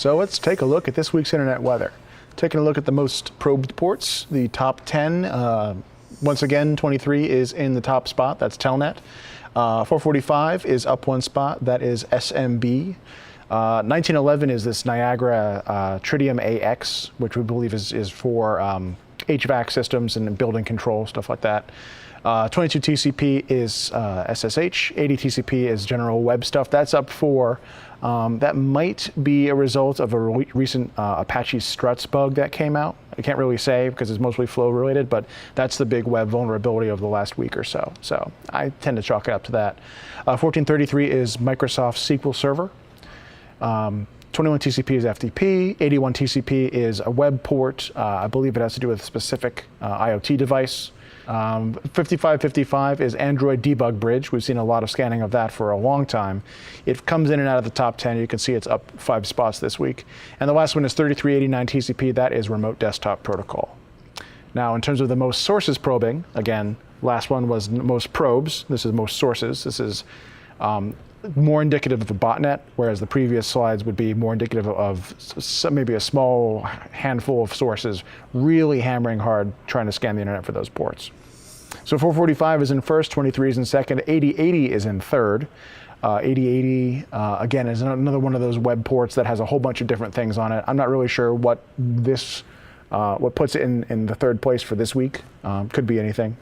So let's take a look at this week's internet weather. Taking a look at the most probed ports, the top 10. Once again, 23 is in the top spot. That's Telnet. 445 is up one spot. That is SMB. 1911 is this Niagara Tritium AX, which we believe is for HVAC systems and building control, stuff like that. 22 TCP is SSH. 80 TCP is general web stuff. That's up 4. That might be a result of a recent Apache Struts bug that came out. I can't really say because it's mostly flow related, but that's the big web vulnerability of the last week or so. So I tend to chalk it up to that. 1433 is Microsoft SQL Server. 21 TCP is FTP. 81 TCP is a web port. I believe it has to do with a specific IoT device. 5555 is Android Debug Bridge. We've seen a lot of scanning of that for a long time. It comes in and out of the top 10. You can see it's up 5 spots this week. And the last one is 3389 TCP. That is Remote Desktop Protocol. Now, in terms of the most sources probing, again, last one was most probes. This is most sources. This is more indicative of a botnet, whereas the previous slides would be more indicative of maybe a small handful of sources really hammering hard trying to scan the internet for those ports. So 445 is in first, 23 is in second, 8080 is in third. 8080, again, is another one of those web ports that has a whole bunch of different things on it. I'm not really sure what puts it in the third place for this week. Could be anything.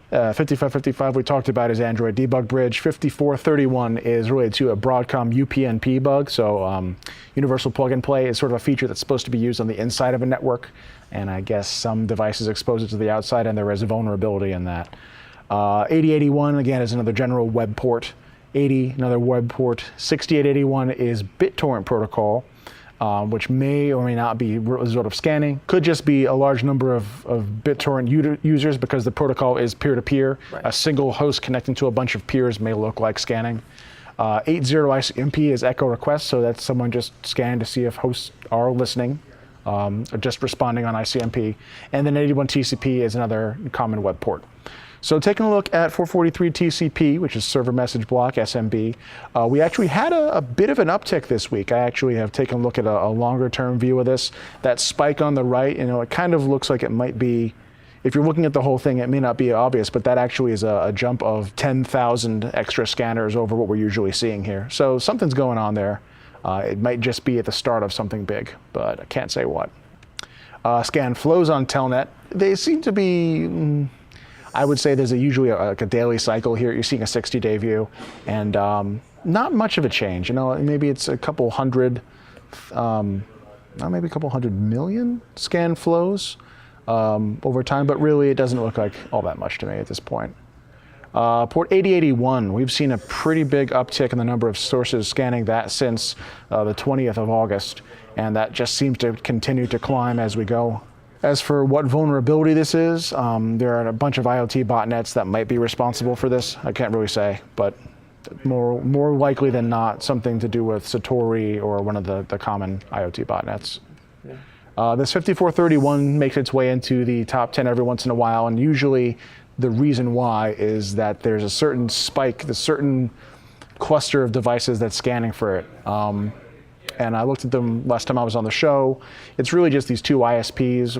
5555 we talked about is Android Debug Bridge. 5431 is related to a Broadcom UPnP bug. So Universal Plug and Play is sort of a feature that's supposed to be used on the inside of a network. And I guess some devices expose it to the outside, and there is a vulnerability in that. 8081, again, is another general web port. 80, another web port. 6881 is BitTorrent protocol, which may or may not be a result of scanning. Could just be a large number of BitTorrent users because the protocol is peer-to-peer. Right. A single host connecting to a bunch of peers may look like scanning. 80 ICMP is echo request, so that's someone just scanning to see if hosts are listening, or just responding on ICMP. And then 81 TCP is another common web port. So taking a look at 443 TCP, which is server message block, SMB, we actually had a bit of an uptick this week. I actually have taken a look at a longer term view of this. That spike on the right, it kind of looks like it might be, if you're looking at the whole thing, it may not be obvious, but that actually is a jump of 10,000 extra scanners over what we're usually seeing here. So something's going on there. It might just be at the start of something big, but I can't say what. Scan flows on Telnet. They seem to be, I would say there's usually a daily cycle here. You're seeing a 60-day view, and not much of a change. Maybe it's a couple hundred, maybe a couple 100 million scan flows over time, but really it doesn't look like all that much to me at this point. Port 8081, we've seen a pretty big uptick in the number of sources scanning that since the 20th of August, and that just seems to continue to climb as we go. As for what vulnerability this is, there are a bunch of IoT botnets that might be responsible for this. I can't really say, but more likely than not, something to do with Satori or one of the common IoT botnets. Yeah. This 5431 makes its way into the top 10 every once in a while, and usually the reason why is that there's a certain spike, the certain cluster of devices that's scanning for it. And I looked at them last time I was on the show. It's really just these two ISPs,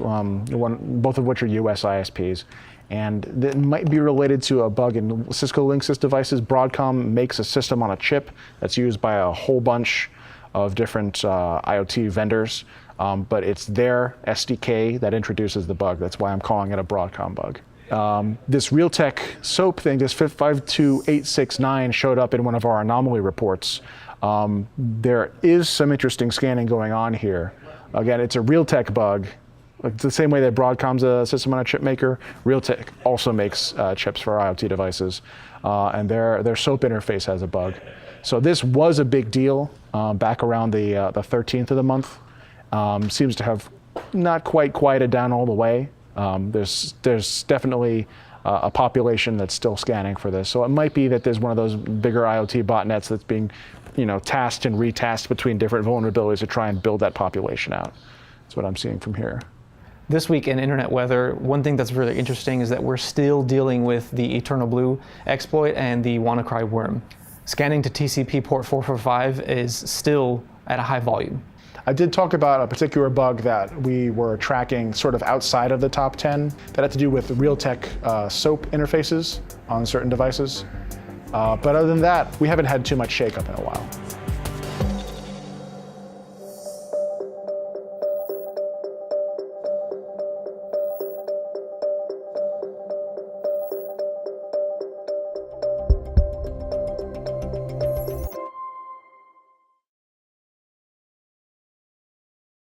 both of which are US ISPs. And that might be related to a bug in Cisco Linksys devices. Broadcom makes a system on a chip that's used by a whole bunch of different IoT vendors. But it's their SDK that introduces the bug. That's why I'm calling it a Broadcom bug. This Realtek SOAP thing, this 52869, showed up in one of our anomaly reports. There is some interesting scanning going on here. Again, it's a Realtek bug. Like the same way that Broadcom's a system on a chip maker, Realtek also makes chips for IoT devices, and their SOAP interface has a bug. So this was a big deal back around the 13th of the month. Seems to have not quite quieted down all the way. There's definitely a population that's still scanning for this. So it might be that there's one of those bigger IoT botnets that's being, tasked and retasked between different vulnerabilities to try and build that population out. That's what I'm seeing from here. This week in internet weather, one thing that's really interesting is that we're still dealing with the Eternal Blue exploit and the WannaCry worm. Scanning to TCP port 445 is still at a high volume. I did talk about a particular bug that we were tracking sort of outside of the top 10 that had to do with Realtek SOAP interfaces on certain devices. But other than that, we haven't had too much shakeup in a while.